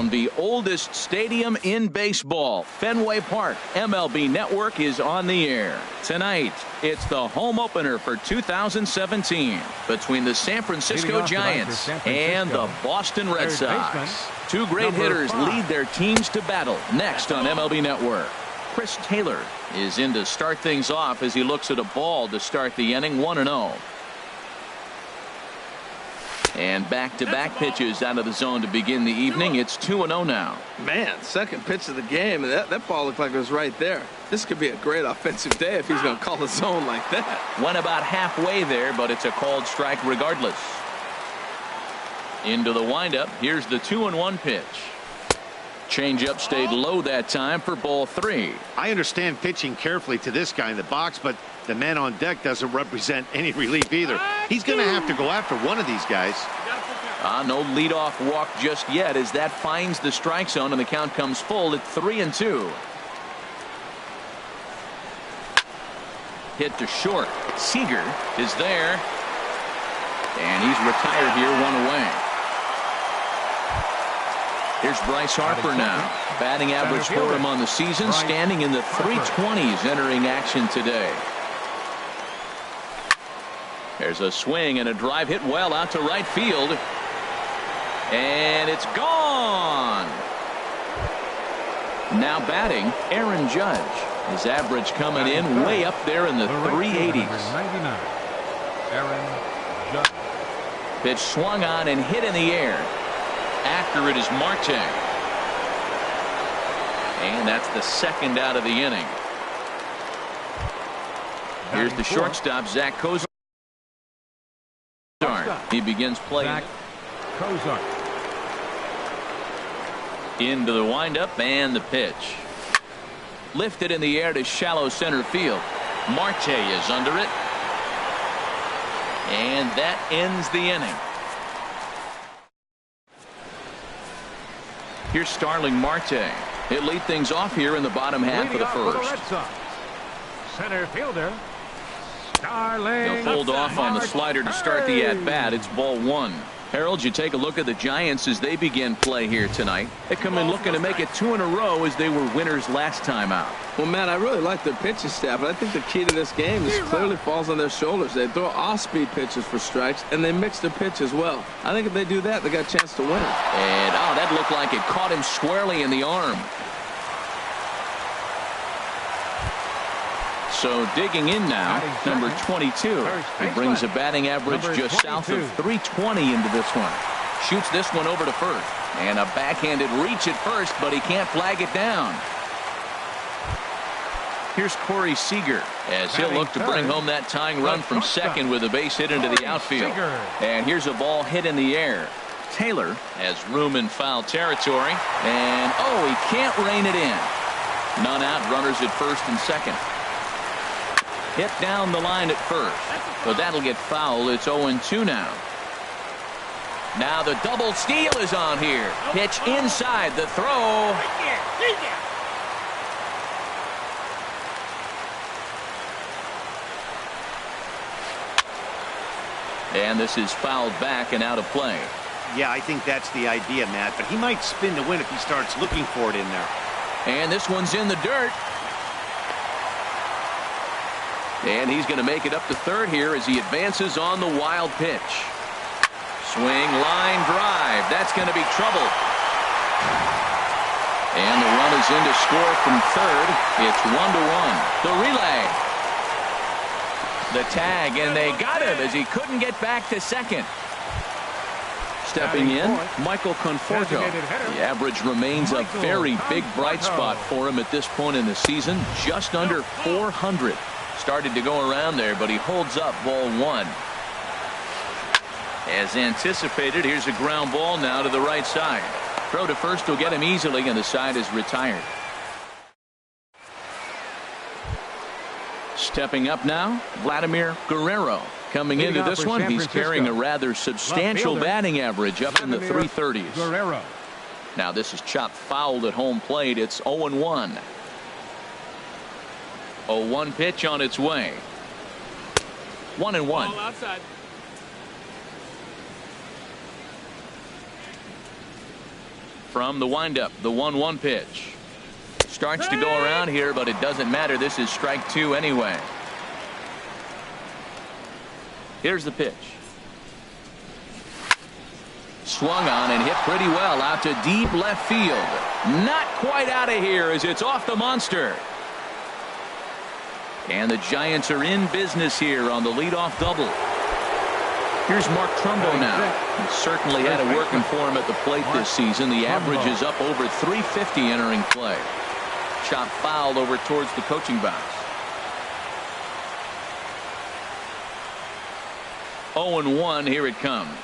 from the oldest stadium in baseball, Fenway Park. MLB Network is on the air. Tonight, it's the home opener for 2017 between the San Francisco Giants and the Boston Red Sox. Two great hitters lead their teams to battle next on MLB Network. Chris Taylor is in to start things off as he looks at a ball to start the inning, 1-0. And back-to-back pitches out of the zone to begin the evening. It's 2-0 now. Man, second pitch of the game, and that ball looked like it was right there. This could be a great offensive day if he's going to call the zone like that. Went about halfway there, but it's a called strike regardless. Into the windup. Here's the 2-1 pitch. Changeup stayed low that time for ball 3. I understand pitching carefully to this guy in the box, but the man on deck doesn't represent any relief either. He's going to have to go after one of these guys. No leadoff walk just yet as that finds the strike zone and the count comes full at 3-2. Hit to short. Seager is there. And he's retired here, 1 away. Here's Bryce Harper now. Batting average for him on the season standing in the 320s entering action today. There's a swing and a drive hit well out to right field. And it's gone. Now batting, Aaron Judge. His average coming in way up there in the 380s. Aaron Judge. Pitch swung on and hit in the air. After it is Marte. And that's the second out of the inning. Here's the shortstop, Zach Cozart. He begins playing. Into the windup and the pitch. Lifted in the air to shallow center field. Marte is under it. And that ends the inning. Here's Starling Marte. He'll lead things off here in the bottom half of the first. Center fielder Starling. They'll hold off on the slider to start the at-bat. It's ball 1. Harold, you take a look at the Giants as they begin play here tonight. They come in looking to make it 2 in a row as they were winners last time out. Well, Matt, I really like their pitching staff, but I think the key to this game is clearly falls on their shoulders. They throw off-speed pitches for strikes, and they mix their pitch as well. I think if they do that, they got a chance to win. And, that looked like it caught him squarely in the arm. So digging in now, number 22. He brings a batting average just south of 320 into this one. Shoots this one over to first. And a backhanded reach at first, but he can't flag it down. Here's Corey Seager as he'll look to bring home that tying run from second with a base hit into the outfield. And here's a ball hit in the air. Taylor has room in foul territory. And, he can't rein it in. None out, runners at first and second. Hit down the line at first, but that'll get foul. It's 0-2 now. Now the double steal is on here. Pitch inside the throw. And this is fouled back and out of play. Yeah, I think that's the idea, Matt, but he might spin to win if he starts looking for it in there. And this one's in the dirt. And he's going to make it up to third here as he advances on the wild pitch. Swing, line drive. That's going to be trouble. And the run is in to score from third. It's 1-1. The relay. The tag, and they got him as he couldn't get back to second. Stepping in, Michael Conforto. The average remains a very big bright spot for him at this point in the season. Just under 400. Started to go around there, but he holds up ball 1. As anticipated, here's a ground ball now to the right side. Throw to first will get him easily, and the side is retired. Stepping up now, Vladimir Guerrero. Coming into this one, he's carrying a rather substantial batting average up in the 330s. Now this is chopped fouled at home plate. It's 0-1. 0-1 pitch on its way. 1-1. Ball outside. from the windup, the 1-1 pitch. Starts to go around here, but it doesn't matter. This is strike 2 anyway. Here's the pitch. Swung on and hit pretty well out to deep left field. Not quite out of here as it's off the monster. And the Giants are in business here on the leadoff double. Here's Mark Trumbo now. He certainly had it working for him at the plate this season. The average is up over 350 entering play. Shot fouled over towards the coaching box. 0-1, here it comes.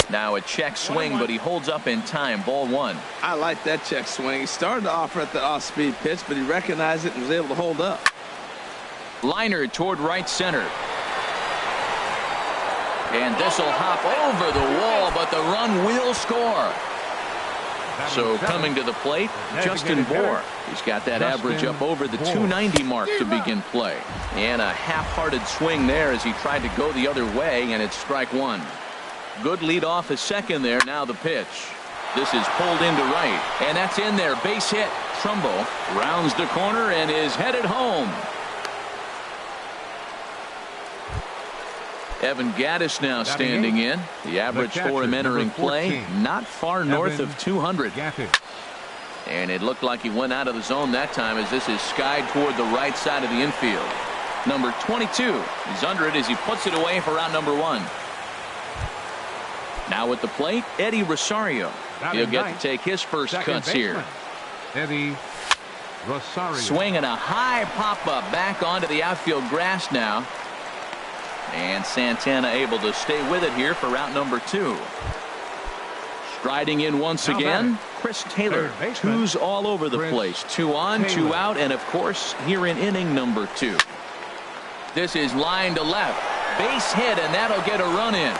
Now a check swing, but he holds up in time. Ball 1. I like that check swing. He started to offer at the off-speed pitch, but he recognized it and was able to hold up. Liner toward right center. And this will hop over the wall, but the run will score. So coming to the plate, Justin Bohr. He's got that average up over the 290 mark to begin play. And a half-hearted swing there as he tried to go the other way, and it's strike 1. Good lead off a second there. Now the pitch. This is pulled into right, and that's in there. Base hit. Trumbo rounds the corner and is headed home. Evan Gaddis now standing in. The average for him entering play, not far north of 200. And it looked like he went out of the zone that time as this is skied toward the right side of the infield. Number 22. He's under it as he puts it away for out number 1. Now at the plate, Eddie Rosario. He'll get to take his first cuts here. Eddie Rosario. Swinging a high pop-up back onto the outfield grass now. And Santana able to stay with it here for route number 2. Striding in once again, Chris Taylor. Twos all over the place. 2 on, 2 out, and of course here in inning number 2. This is line to left. Base hit, and that'll get a run in.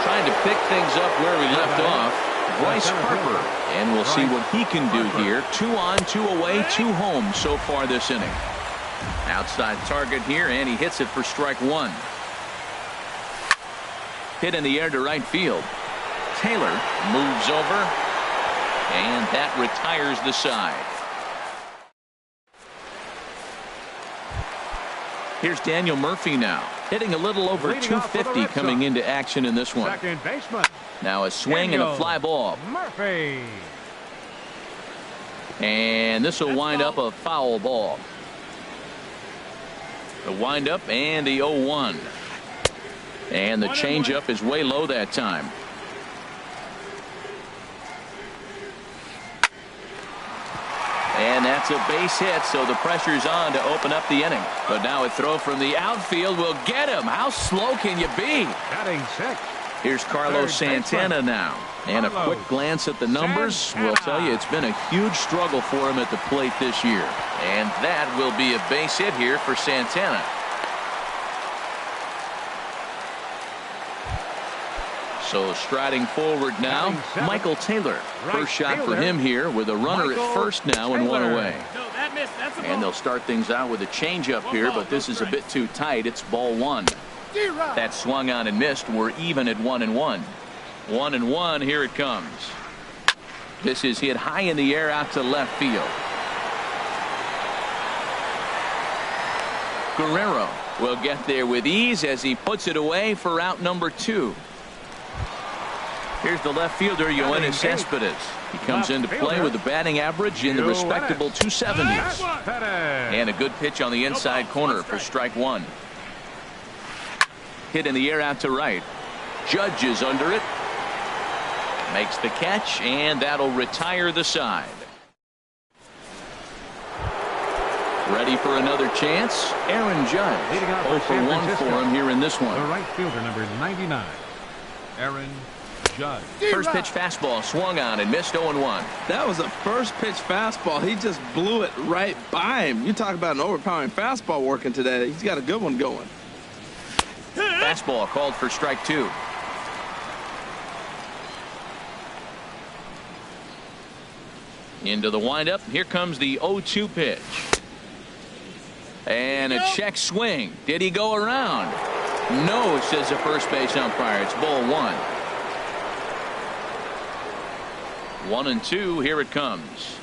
Trying to pick things up where we left off. Bryce Harper, and we'll see what he can do here. 2 on, 2 away, 2 home so far this inning. Outside target here, and he hits it for strike 1. Hit in the air to right field. Taylor moves over, and that retires the side. Here's Daniel Murphy now, hitting a little over 250 coming into action in this one. Second baseman. Now a swing and a fly ball. Murphy. And this will wind up a foul ball. The windup and the 0-1. And the changeup is way low that time. And that's a base hit, so the pressure's on to open up the inning. But now a throw from the outfield will get him. How slow can you be? Batting 6. Here's Carlos Santana now. And a quick glance at the numbers will tell you it's been a huge struggle for him at the plate this year. And that will be a base hit here for Santana. So striding forward now, Michael Taylor. First shot for him here with a runner at first now and 1 away. And they'll start things out with a changeup here, but this is a bit too tight. It's ball 1. That swung on and missed. We're even at 1-1. 1-1. Here it comes. This is hit high in the air out to left field. Guerrero will get there with ease as he puts it away for out number 2. Here's the left fielder, Yoenis Cespedes. He comes into play with a batting average in the respectable 270s. And a good pitch on the inside corner for strike 1. Hit in the air out to right. Judge is under it. Makes the catch, and that'll retire the side. Ready for another chance. Aaron Judge. 0 for 1 for him here in this one. The right fielder, number 99, Aaron Judge. First pitch fastball swung on and missed. 0-1. That was a first pitch fastball. He just blew it right by him. You talk about an overpowering fastball working today. He's got a good one going. Fastball called for strike 2. Into the windup. Here comes the 0-2 pitch. And a check swing. Did he go around? No, says the first base umpire. It's ball 1. 1-2. Here it comes.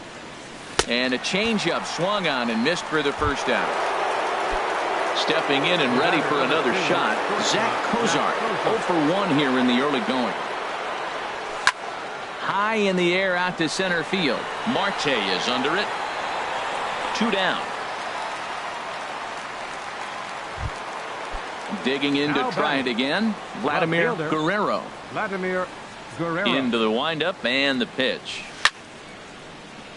And a changeup swung on and missed for the first out. Stepping in and ready for another shot, Zach Kozart. 0 for 1 here in the early going. High in the air out to center field. Marte is under it. 2 down. Digging in to try it again. Vladimir Guerrero. Into the windup and the pitch.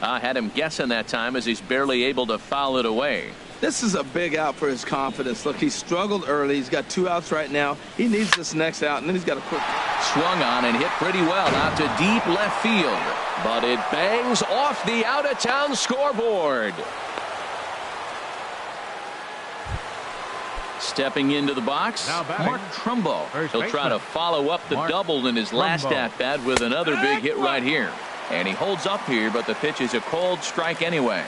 I had him guessing that time as he's barely able to foul it away. This is a big out for his confidence. Look, he struggled early. He's got 2 outs right now. He needs this next out, and then he's got a quick. Swung on and hit pretty well out to deep left field. But it bangs off the out-of-town scoreboard. Stepping into the box, Mark Trumbo. He'll try to follow up the double in his last at-bat with another big hit right here. And he holds up here, but the pitch is a cold strike anyway.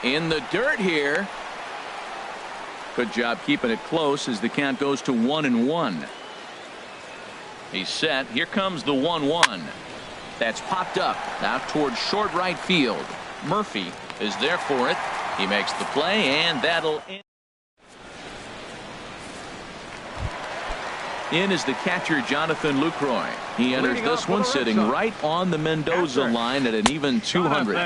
In the dirt here. Good job keeping it close as the count goes to 1-1. He's set. Here comes the 1-1. That's popped up out towards short right field. Murphy is there for it. He makes the play, and that'll end. In is the catcher, Jonathan Lucroy. He enters this one sitting right on the Mendoza line at an even 200.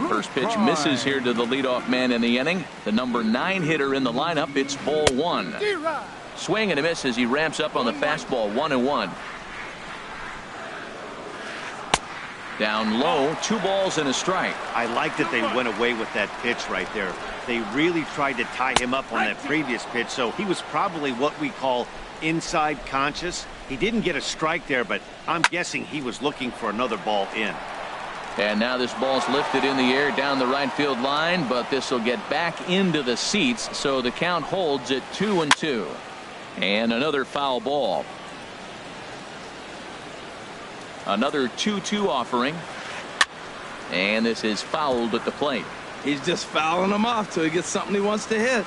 First pitch misses here to the leadoff man in the inning. The number 9 hitter in the lineup. It's ball 1. Swing and a miss as he ramps up on the fastball. 1-1. Down low, 2 balls and a strike. I like that they went away with that pitch right there. They really tried to tie him up on that previous pitch, so he was probably what we call inside conscious. He didn't get a strike there, but I'm guessing he was looking for another ball in. And now this ball's lifted in the air down the right field line, but this will get back into the seats, so the count holds at 2-2. And another foul ball. Another 2-2 offering. And this is fouled at the plate. He's just fouling him off till he gets something he wants to hit.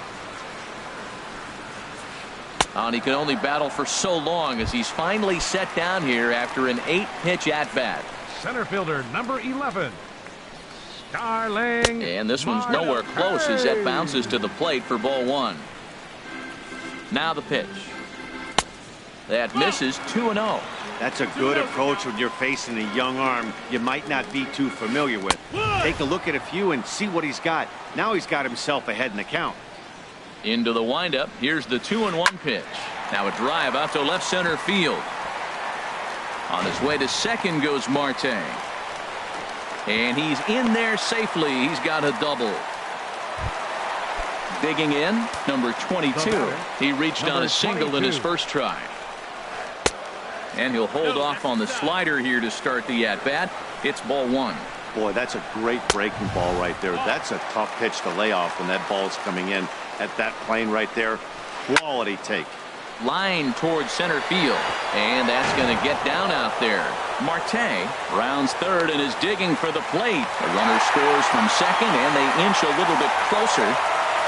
And he can only battle for so long as he's finally set down here after an 8-pitch at-bat. Center fielder number 11. Starling. And this one's nowhere close as that bounces to the plate for ball 1. Now the pitch. That misses. 2-0. That's a good approach when you're facing a young arm you might not be too familiar with. Take a look at a few and see what he's got. Now he's got himself ahead in the count. Into the windup. Here's the 2-1 pitch. Now a drive out to left center field. On his way to second goes Marte. And he's in there safely. He's got a double. Digging in, number 22. He reached on a single in his first try. And he'll hold off on the slider here to start the at-bat. It's ball 1. Boy, that's a great breaking ball right there. That's a tough pitch to lay off when that ball's coming in at that plane right there. Quality take. Line towards center field. And that's going to get down out there. Marte rounds third and is digging for the plate. The runner scores from second, and they inch a little bit closer.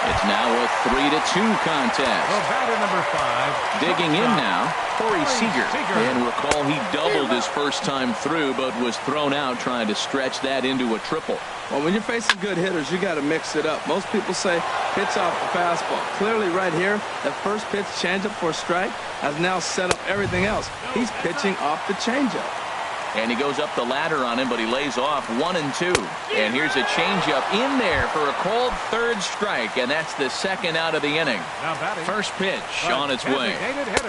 It's now a 3-2 contest. The batter number 5. Digging in now, Corey Seager. And recall he doubled his first time through, but was thrown out trying to stretch that into a triple. Well, when you're facing good hitters, you got to mix it up. Most people say pitch off the fastball. Clearly right here, that first pitch changeup for a strike has now set up everything else. He's pitching off the changeup. And he goes up the ladder on him, but he lays off 1-2. And here's a changeup in there for a called third strike, and that's the second out of the inning. First pitch on its way.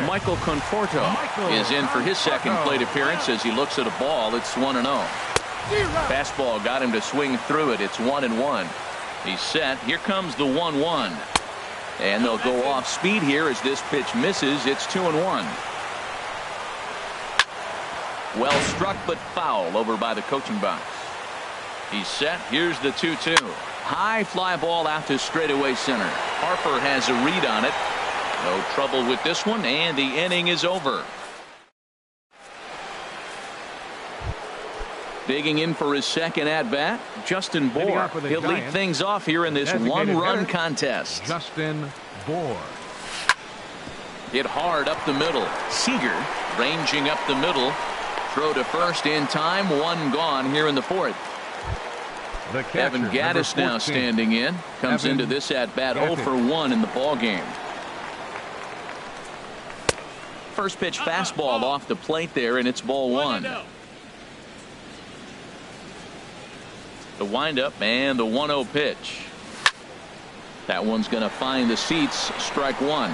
Michael Conforto is in for his second plate appearance as he looks at a ball. It's 1-0. Fastball got him to swing through it. It's 1-1. He's set. Here comes the 1-1. And they'll go off speed here as this pitch misses. It's 2-1. Well struck, but foul over by the coaching box. He's set. Here's the 2-2. High fly ball out to straightaway center. Harper has a read on it. No trouble with this one, and the inning is over. Digging in for his second at-bat, Justin Bohr. He'll lead things off here in this one-run contest. Justin Bohr. Hit hard up the middle. Seager ranging up the middle. Throw to first in time. One gone here in the fourth. Evan Gattis now standing in. Comes into this at-bat 0 for 1 in the ball game. First pitch fastball off the plate there, and it's ball 1. The windup and the 1-0 pitch. That one's going to find the seats. Strike 1.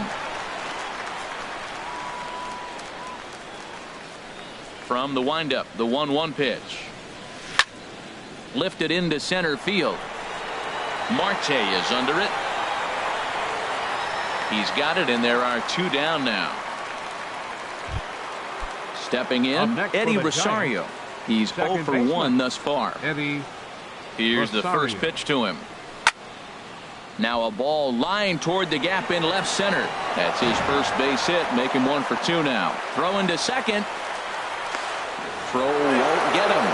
From the windup, the 1-1 pitch. Lifted into center field. Marte is under it. He's got it, and there are 2 down now. Stepping in, Eddie Rosario. He's 0 for 1 thus far. Here's the first pitch to him. Now a ball lined toward the gap in left center. That's his first base hit, making 1 for 2 now. Throwing to second. Throw won't get him.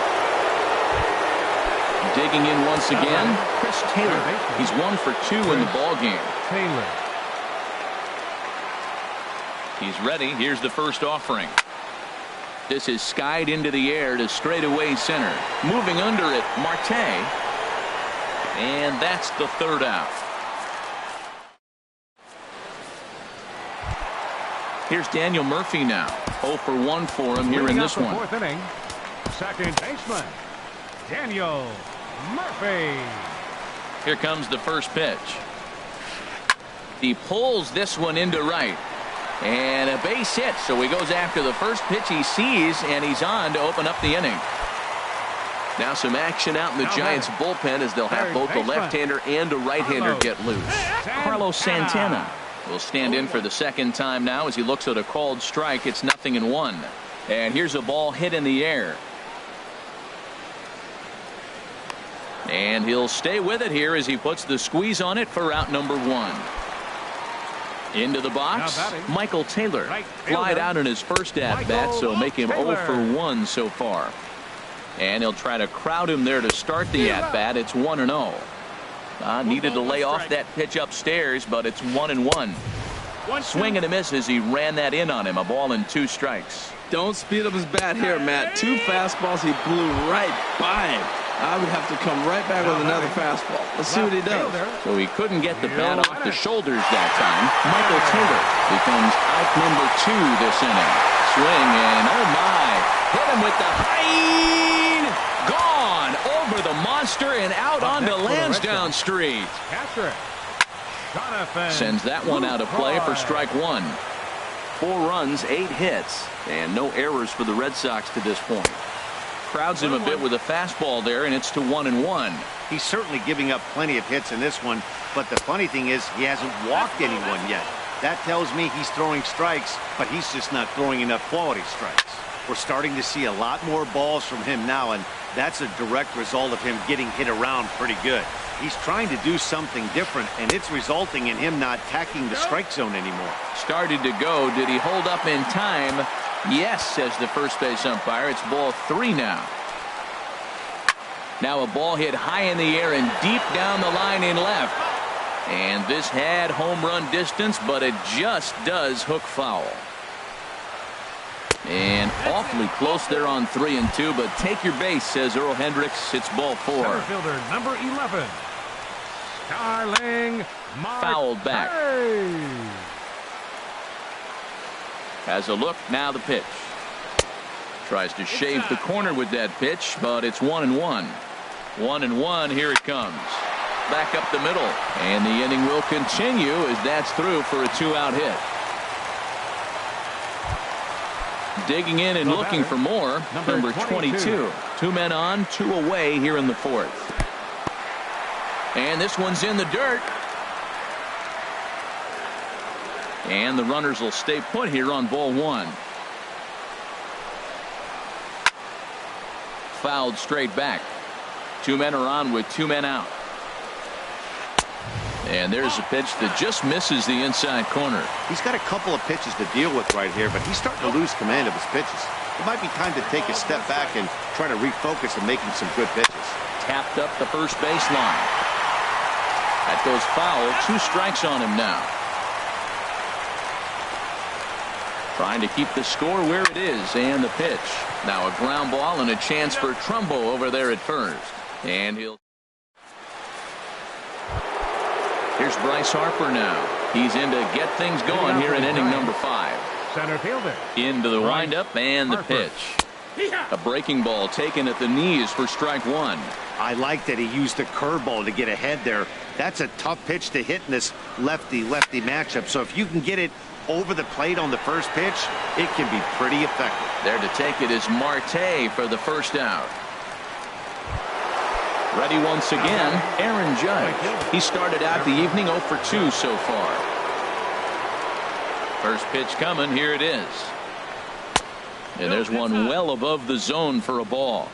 Digging in once again, Chris Taylor. He's 1 for 2 in the ball game. He's ready. Here's the first offering. This is skied into the air to straightaway center. Moving under it, Marte. And that's the third out. Here's Daniel Murphy now. 0 for 1 for him here in this one. Fourth inning. Second baseman, Daniel Murphy. Here comes the first pitch. He pulls this one into right. And a base hit, so he goes after the first pitch he sees, and he's on to open up the inning. Now some action out in the Giants bullpen as they'll have both a left-hander and a right-hander get loose. Carlos Santana will stand in for the second time now as he looks at a called strike. It's 0-1. And here's a ball hit in the air. And he'll stay with it here as he puts the squeeze on it for out number 1. Into the box, Michael Taylor. Flied out in his first at-bat, so make him 0 for 1 so far. And he'll try to crowd him there to start the at-bat. It's 1-0. Needed to lay off that pitch upstairs, but it's 1-1. Swing and a miss as he ran that in on him. A ball and 2 strikes. Don't speed up his bat here, Matt. 2 fastballs, he blew right by him. I would have to come right back with another fastball. Let's see what he does. So he couldn't get the bat off the shoulders that time. Michael Taylor becomes out number 2 this inning. Swing and oh my. Hit him with the high. Gone over the monster and out onto Lansdowne Street. Sends that one out of play for strike 1. 4 runs, 8 hits, and no errors for the Red Sox to this point. Crowds him a bit with a fastball there, and it's to 1-1. He's certainly giving up plenty of hits in this one, but the funny thing is he hasn't walked anyone yet. That tells me he's throwing strikes, but he's just not throwing enough quality strikes. We're starting to see a lot more balls from him now, and that's a direct result of him getting hit around pretty good. He's trying to do something different, and it's resulting in him not attacking the strike zone anymore. Started to go. Did he hold up in time? Yes, says the first base umpire. It's ball 3 now. Now a ball hit high in the air and deep down the line in left. And this had home run distance, but it just does hook foul. And awfully close there on 3 and 2, but take your base, says Earl Hendricks. It's ball 4. Center fielder number 11, Starling Marte. Fouled back. Has a look, now the pitch. Tries to shave the corner with that pitch, but it's 1-1. 1-1, here it comes. Back up the middle, and the inning will continue as that's through for a 2-out hit. Digging in and looking for more, number 22. 2 men on, 2 away here in the 4th. And this one's in the dirt. And the runners will stay put here on ball 1. Fouled straight back. 2 men are on with 2 men out. And there's a pitch that just misses the inside corner. He's got a couple of pitches to deal with right here, but he's starting to lose command of his pitches. it might be time to take a step back and try to refocus on making some good pitches. Tapped up the first baseline. That goes foul. 2 strikes on him now. Trying to keep the score where it is, and the pitch. Now a ground ball and a chance for Trumbo over there at first. And he'll... Here's Bryce Harper now. He's in to get things going here in inning number 5. Center fielder. Into the windup and the pitch. A breaking ball taken at the knees for strike 1. I like that he used the curveball to get ahead there. That's a tough pitch to hit in this lefty-lefty matchup. So if you can get it over the plate on the first pitch, it can be pretty effective. There to take it is Marte for the first out. Ready once again, Aaron Judge. He started out the evening 0 for 2 so far. First pitch coming, here it is. And there's one well above the zone for a ball.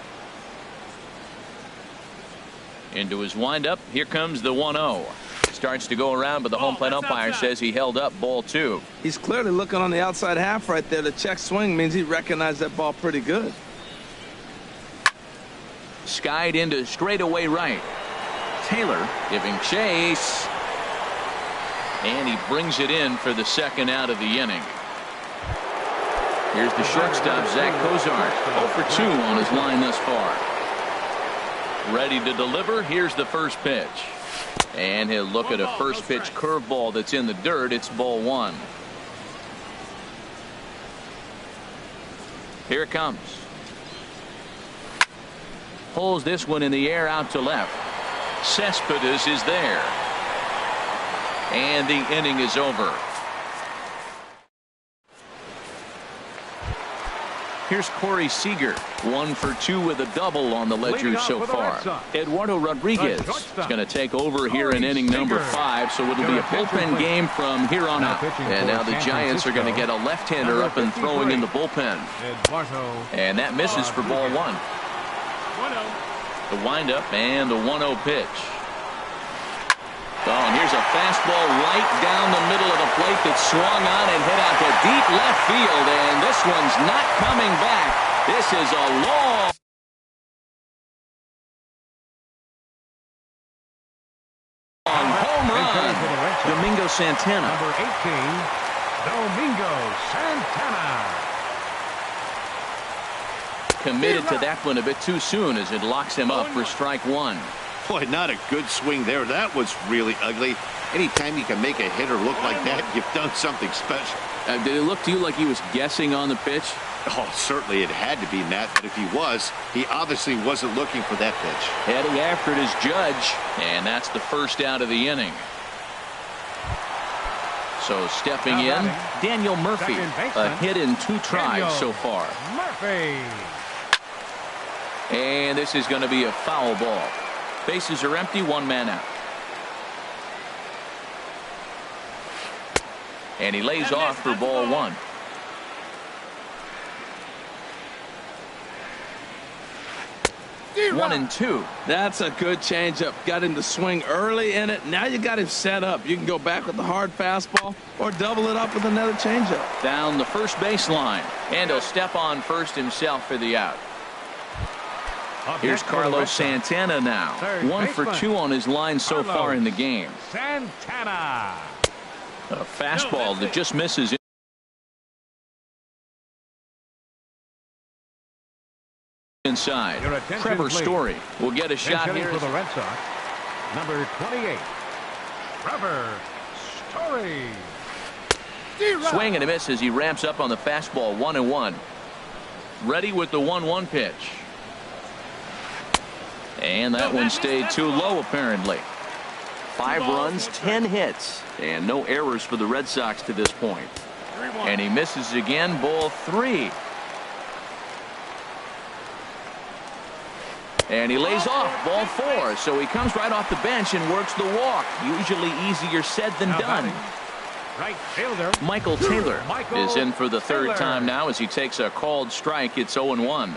Into his windup, here comes the 1-0. Starts to go around, but the home plate umpire says he held up ball 2. He's clearly looking on the outside half right there. The check swing means he recognized that ball pretty good. Skied into straightaway right. Taylor giving chase. And he brings it in for the second out of the inning. Here's the shortstop, Zach Cozart. 0 for 2 on his line thus far. Ready to deliver. Here's the first pitch. And he'll look at a first pitch curveball that's in the dirt. It's ball 1. Here it comes. Pulls this one in the air out to left. Cespedes is there. And the inning is over. Here's Corey Seager, 1 for 2 with a double on the ledger so far. Eduardo Rodriguez is going to take over here in inning number 5, so it'll be a bullpen game from here on out. And now the Giants are going to get a left-hander up and throwing in the bullpen. And that misses for ball 1. The windup and the 1-0 pitch. Oh, and here's a fastball right down the middle of the plate that swung on and hit out to deep left field, and this one's not coming back. This is a long home run. Domingo Santana. Number 18, Domingo Santana. Committed to that one a bit too soon as it locks him up for strike 1. Boy, not a good swing there. That was really ugly. Anytime you can make a hitter look like that, you've done something special. Did it look to you like he was guessing on the pitch? Oh, certainly it had to be, Matt, but if he was, he obviously wasn't looking for that pitch. Heading after it is Judge, and that's the first out of the inning. So stepping in, Daniel Murphy, a hit in 2 tries so far. Murphy. And this is going to be a foul ball. Bases are empty, 1 man out. And he lays off for ball 1. One and 2. That's a good changeup. Got him to swing early in it. Now you got him set up. You can go back with the hard fastball or double it up with another changeup. Down the first baseline. And he'll step on first himself for the out. Here's Carlos Santana now. 1 for 2 on his line so far in the game. Santana. A fastball that just misses inside. Trevor Story will get a shot here for the Red Sox. Number 28, Trevor Story. Swing and a miss as he ramps up on the fastball. 1-1. Ready with the 1-1 pitch. And that one stayed too low apparently. 5 runs, 10 hits, and no errors for the Red Sox to this point. And he misses again, ball 3. And he lays off, ball 4. So he comes right off the bench and works the walk. Usually easier said than done. Right fielder Michael Taylor is in for the 3rd time now as he takes a called strike. It's 0-1.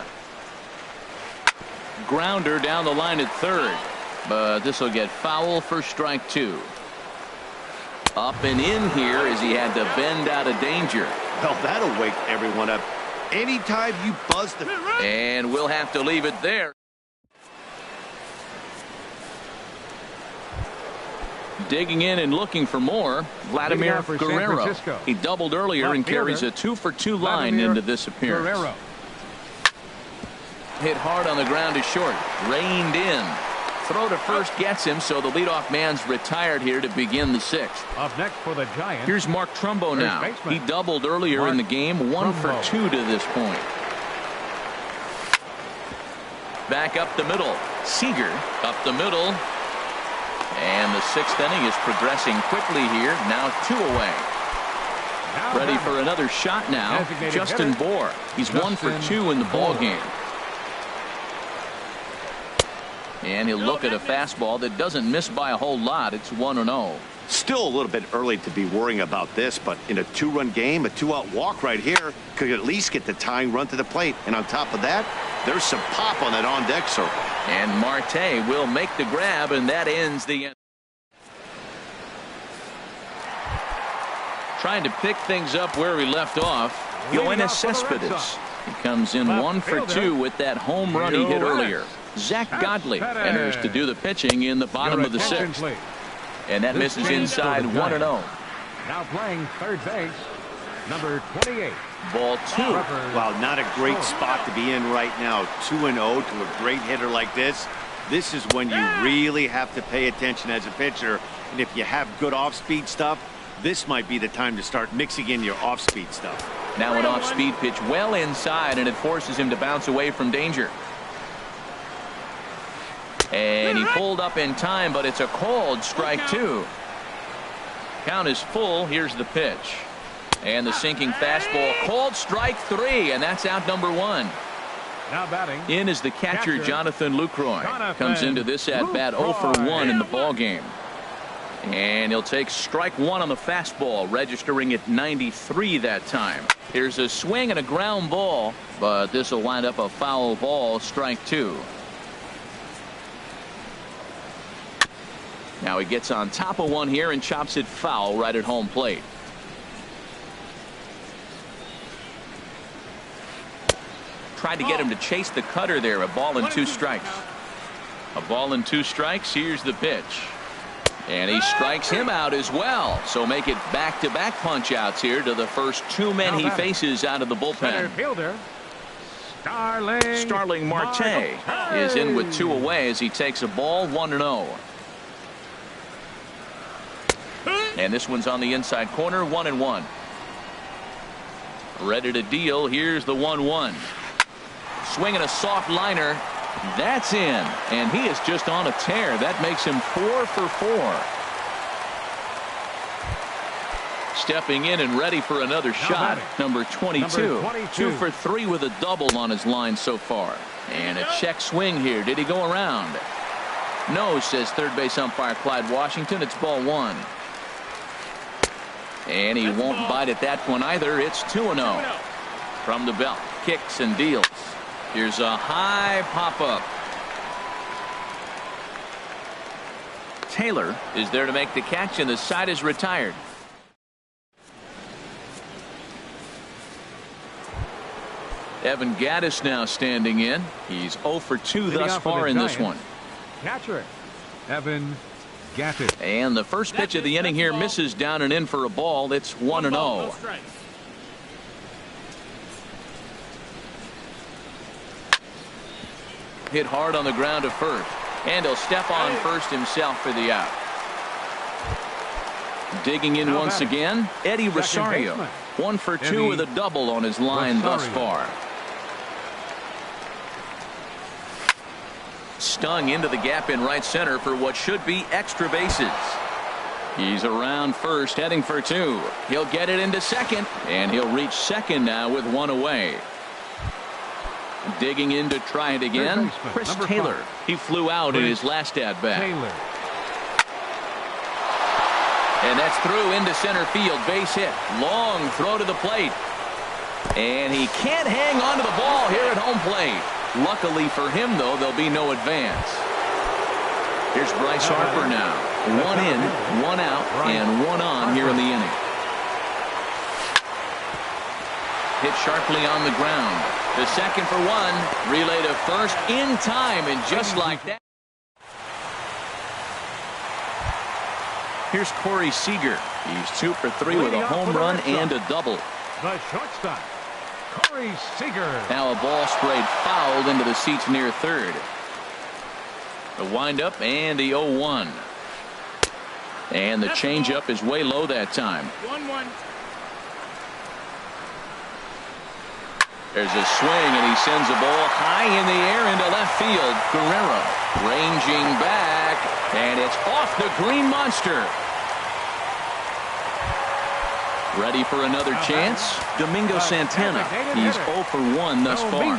Grounder down the line at 3rd, but this will get foul for strike 2. Up and in here as he had to bend out of danger. Well, that'll wake everyone up. Anytime you buzz the... And we'll have to leave it there. Digging in and looking for more, Vladimir Guerrero. He doubled earlier and carries a 2-for-2 line into this appearance. Hit hard on the ground is short. Reined in. Throw to first gets him, so the leadoff man's retired here to begin the sixth. Up next for the Giants. Here's Mark Trumbo now. He doubled earlier in the game, 1 for 2 to this point. Back up the middle. Seager up the middle. And the sixth inning is progressing quickly here. Now 2 away. Ready for another shot now. Justin Bohr. He's 1 for 2 in the ball game. And he'll look at a fastball that doesn't miss by a whole lot. It's 1-0. Still a little bit early to be worrying about this, but in a 2-run game, a 2-out walk right here could at least get the tying run to the plate. And on top of that, there's some pop on that on-deck circle. And Marte will make the grab, and that ends the end. Trying to pick things up where we left off. Yoenis Cespedes. He comes in 1 for 2 with that home run he hit earlier. Zach Godley enters to do the pitching in the bottom of the sixth. And that misses inside 1-0. Now playing third base, number 28. Ball 2. Wow, not a great spot to be in right now. 2-0 to a great hitter like this. This is when you really have to pay attention as a pitcher. And if you have good off-speed stuff, this might be the time to start mixing in your off-speed stuff. Now an off-speed pitch well inside, and it forces him to bounce away from danger. And he pulled up in time, but it's a called strike 2. Count is full. Here's the pitch. And the sinking fastball, called strike 3, and that's out number 1. Now batting. In is the catcher, Jonathan Lucroy. Comes into this at-bat 0 for 1 in the ball game. And he'll take strike 1 on the fastball, registering at 93 that time. Here's a swing and a ground ball, but this will wind up a foul ball, strike 2. Now he gets on top of one here and chops it foul right at home plate. Tried to get him to chase the cutter there. A ball and 2 strikes. A ball and 2 strikes. Here's the pitch. And he strikes him out as well. So make it back-to-back punch-outs here to the first 2 men he faces out of the bullpen. Starling Marte is in with 2 away as he takes a ball, 1-0. And this one's on the inside corner, 1-1. Ready to deal. Here's the 1-1. Swinging a soft liner. That's in. And he is just on a tear. That makes him 4 for 4. Stepping in and ready for another shot. Number 22. 2 for 3 with a double on his line so far. And a check swing here. Did he go around? No, says third base umpire Clyde Washington. It's ball 1. And he won't bite at that one either. It's 2-0. From the belt. Kicks and deals. Here's a high pop-up. Taylor is there to make the catch, and the side is retired. Evan Gattis now standing in. He's 0 for 2 thus far in this one. Catcher Evan Gattis. And the first pitch of the inning here misses down and in for a ball. It's 1-0. Hit hard on the ground to first. And he'll step on first himself for the out. Digging in once again, Eddie Rosario. 1 for 2 with a double on his line thus far. Stung into the gap in right center for what should be extra bases. He's around first, heading for 2. He'll get it into second, and he'll reach second now with 1 away. Digging in to try it again, Chris Taylor. He flew out in his last at-bat. And that's through into center field. Base hit. Long throw to the plate. And he can't hang on to the ball here at home plate. Luckily for him, though, there'll be no advance. Here's Bryce Harper now. 1 in, 1 out, and 1 on here in the inning. hit sharply on the ground. The second for one. Relay to first in time, and just like that. Here's Corey Seager. He's 2 for 3 with a home run and a double. The shortstop, Corey Seager. Now a ball sprayed fouled into the seats near third. The windup and the 0-1. And the changeup is way low that time. 1-1. There's a swing, and he sends a ball high in the air into left field. Guerrero ranging back, and it's off the green monster. Ready for another chance? Domingo Santana. He's 0 for 1 thus far.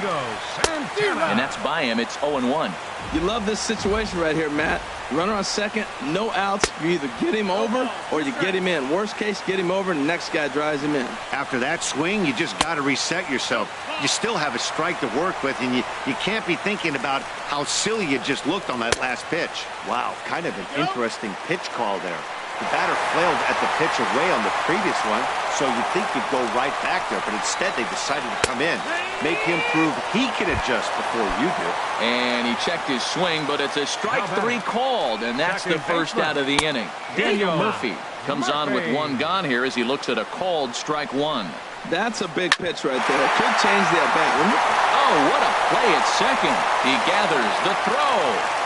And that's by him. It's 0-1. You love this situation right here, Matt. Runner on second, no outs. You either get him over or you get him in. Worst case, get him over and the next guy drives him in. After that swing, you just got to reset yourself. You still have a strike to work with, and you can't be thinking about how silly you just looked on that last pitch. Wow, kind of an interesting pitch call there. The batter flailed at the pitch away on the previous one, so you'd think you'd go right back there, but instead they decided to come in. Make him prove he can adjust before you do. And he checked his swing, but it's a strike 3 called, and that's the first out of the inning. Daniel Murphy comes on with 1 gone here as he looks at a called strike 1. That's a big pitch right there. Could change the at-bat, wouldn't it? Oh, what a play at second. He gathers the throw.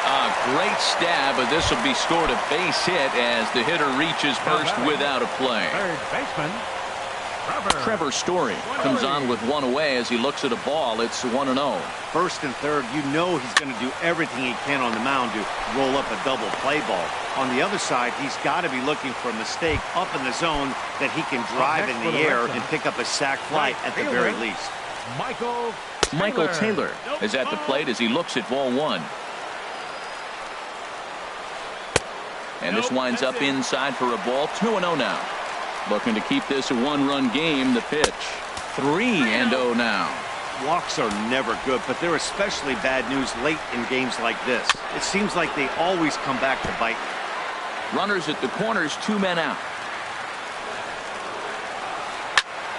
A great stab, but this will be scored a base hit as the hitter reaches first without a play. Third baseman, Trevor Story comes on with 1 away as he looks at a ball. It's 1-0. First and third, you know he's going to do everything he can on the mound to roll up a double play ball. On the other side, he's got to be looking for a mistake up in the zone that he can drive in the air and pick up a sac fly at the very least. Michael Taylor is at the plate as he looks at ball 1. And this winds up inside for a ball. 2-0 now. Looking to keep this a 1-run game. The pitch. 3-0 now. Walks are never good, but they're especially bad news late in games like this. It seems like they always come back to bite. Runners at the corners, 2 men out.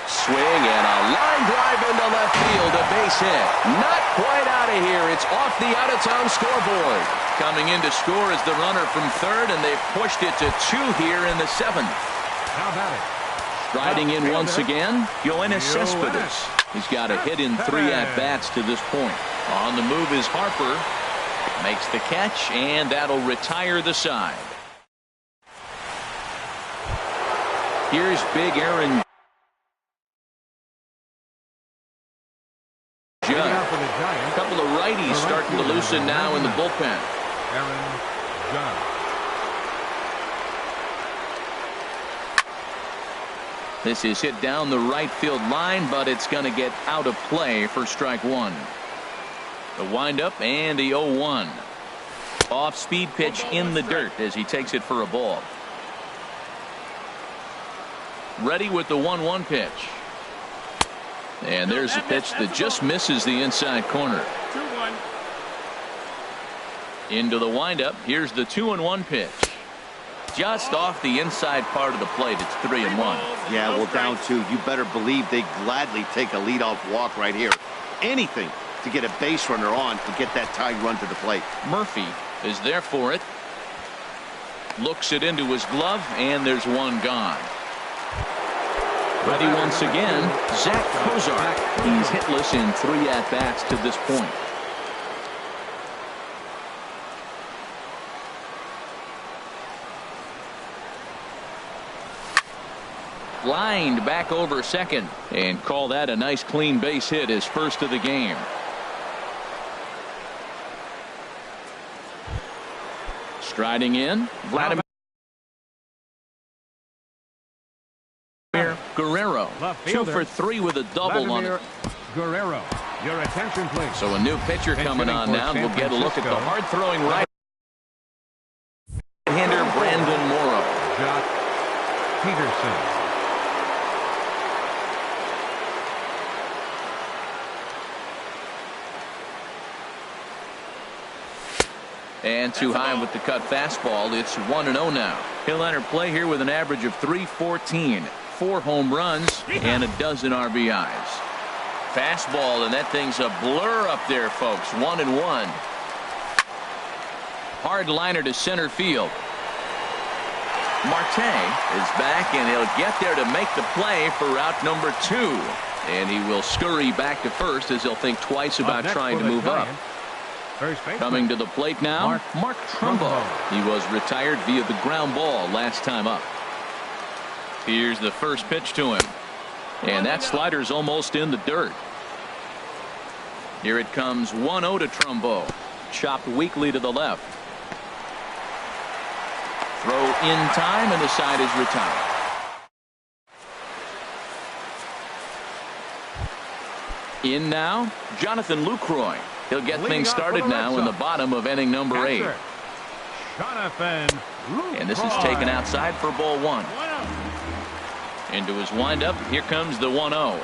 Swing and a line drive into left field. A base hit. Not quite out of here. It's off the out-of-town scoreboard. Coming in to score is the runner from third, and they've pushed it to 2 here in the 7th. How about it? Striding in once again, Yoenis Cespedes. He's got a hit in 3 at-bats to this point. On the move is Harper. Makes the catch, and that'll retire the side. Here's big Aaron Judge. A couple of righties starting to loosen now in the bullpen. Aaron Judge. This is hit down the right field line, but it's going to get out of play for strike 1. The windup and the 0-1. Off-speed pitch in the dirt as he takes it for a ball. Ready with the 1-1 pitch. And there's a pitch that just misses the inside corner. 2-1. Into the windup. Here's the 2-1 pitch. Just off the inside part of the plate. It's 3-1. Yeah, well, down 2. You better believe they gladly take a leadoff walk right here. Anything to get a base runner on and get that tying run to the plate. Murphy is there for it. Looks it into his glove, and there's 1 gone. Ready once again, Zach Kozar. He's hitless in 3 at-bats to this point. Lined back over second, and call that a nice clean base hit, his first of the game. Striding in, Vladimir Guerrero, 2 for 3 with a double on it. Guerrero, your attention please. So a new pitcher coming on now, and we'll get a look at the hard-throwing right-hander Brandon Morrow. Jock Peterson. And too high with the cut fastball. It's 1-0 now. He'll enter play here with an average of .314. 4 home runs and a dozen RBIs. Fastball, and that thing's a blur up there, folks. 1-1. Hard liner to center field. Marte is back, and he'll get there to make the play for out number 2. And he will scurry back to first as he'll think twice about trying to move up. Coming to the plate now, Mark Trumbo. He was retired via the ground ball last time up. Here's the first pitch to him. And that slider's almost in the dirt. Here it comes, 1-0 to Trumbo. Chopped weakly to the left. Throw in time, and the side is retired. In now, Jonathan Lucroy. He'll get things started now in the bottom of inning number 8. Jonathan Lucroy. And this is taken outside for ball 1. Into his windup, here comes the 1-0.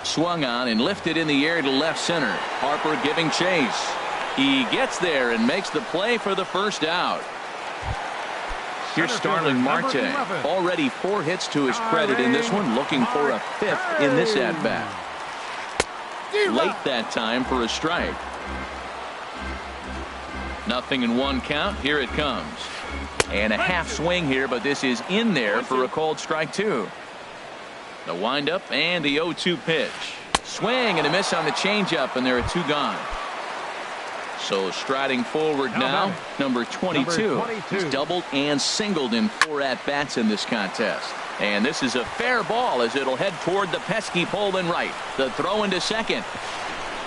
Swung on and lifted in the air to left center. Harper giving chase. He gets there and makes the play for the first out. Here's Starling Marte. Already 4 hits to his credit in this one, looking for a 5th in this at-bat. Late that time for a strike. 0-1 count. Here it comes. And a half swing here, but this is in there for a called strike 2. The windup and the 0-2 pitch. Swing and a miss on the changeup, and there are 2 gone. So striding forward now, number 22. He's doubled and singled in 4 at-bats in this contest. And this is a fair ball as it'll head toward the pesky pole in right. The throw into second.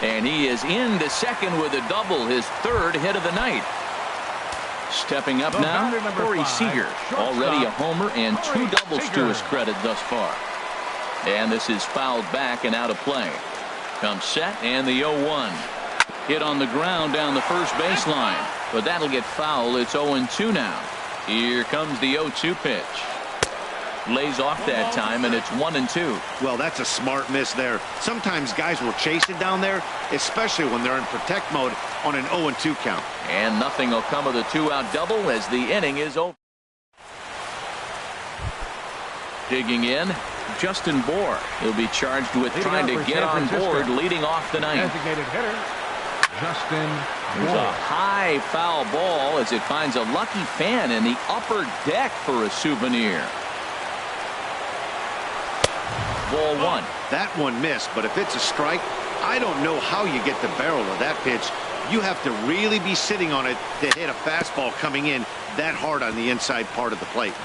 And he is into second with a double, his 3rd hit of the night. Stepping up now, Corey Seager. Already a homer and 2 doubles to his credit thus far. And this is fouled back and out of play. Comes set and the 0-1. Hit on the ground down the first baseline. But that'll get foul. It's 0-2 now. Here comes the 0-2 pitch. Lays off that time, and it's 1-2. Well, that's a smart miss there. Sometimes guys will chase it down there, especially when they're in protect mode on an 0-2 count. And nothing will come of the 2-out double as the inning is over. Digging in, Justin Bohr. He'll be charged with trying to get on board leading off the ninth. Designated hitter, Justin There's Bohr. a high foul ball as it finds a lucky fan in the upper deck for a souvenir. Ball 1. That one missed, but if it's a strike, I don't know how you get the barrel of that pitch. You have to really be sitting on it to hit a fastball coming in that hard on the inside part of the plate.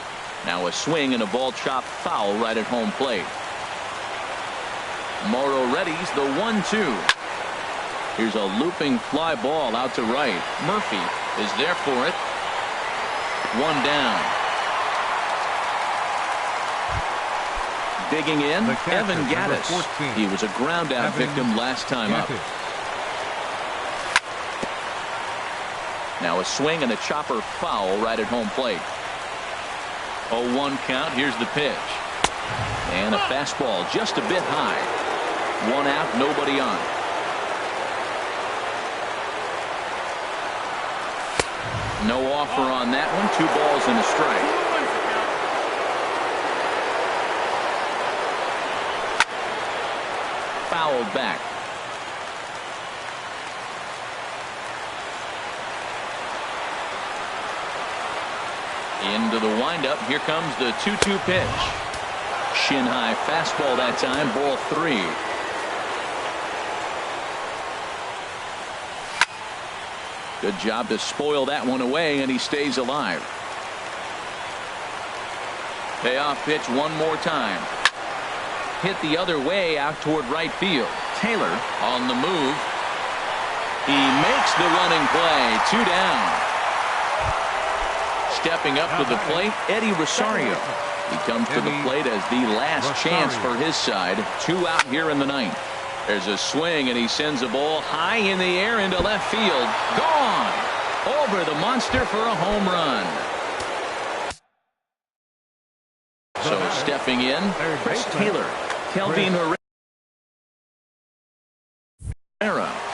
Now a swing and a ball chopped foul right at home plate. Morrow readies the 1-2. Here's a looping fly ball out to right. Murphy is there for it. 1 down. Digging in, Evan Gattis. He was a ground out victim last time up. Now a swing and a chopper foul right at home plate. 0-1 count. Here's the pitch. And a fastball just a bit high. 1 out, nobody on. No offer on that one. 2 balls and a strike. Fouled back. Into the windup. Here comes the 2-2 pitch. Shin high fastball that time. Ball 3. Good job to spoil that one away, and he stays alive. Payoff pitch one more time. Hit the other way out toward right field. Taylor on the move. He makes the running play. 2 down. Stepping up to the plate, Eddie Rosario. He comes to the plate as the last chance for his side. 2 out here in the ninth. There's a swing, and he sends a ball high in the air into left field. Gone! Over the monster for a home run. So stepping in, Chris Taylor. Kelvin Herrera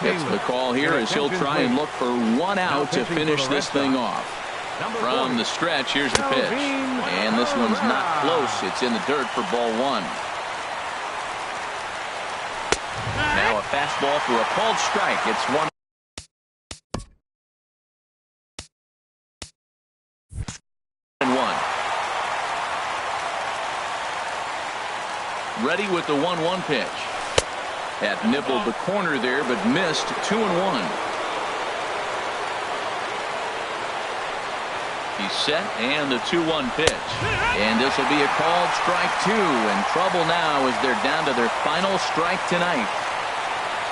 gets the call here as he'll try and look for 1 out to finish this thing off. From the stretch, here's the pitch. And this one's not close. It's in the dirt for ball one. Now a fastball for a called strike. It's 1-1. Ready with the 1-1 pitch. That nibbled the corner there, but missed. 2-1. He's set, and the 2-1 pitch. And this will be a called strike two. And trouble now as they're down to their final strike tonight.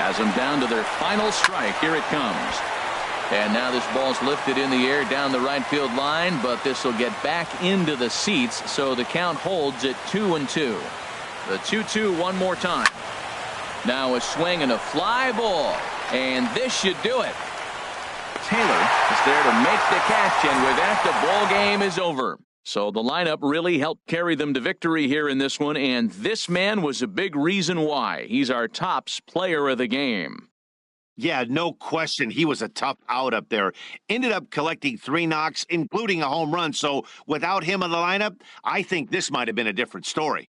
Has them down to their final strike. Here it comes. And now this ball's lifted in the air down the right field line, but this will get back into the seats, so the count holds at 2-2. The 2-2 one more time. Now a swing and a fly ball. And this should do it. Taylor is there to make the catch, and with that, the ball game is over. So the lineup really helped carry them to victory here in this one, and this man was a big reason why. He's our tops player of the game. Yeah, no question. He was a tough out up there. Ended up collecting 3 knocks, including a home run. So without him in the lineup, I think this might have been a different story.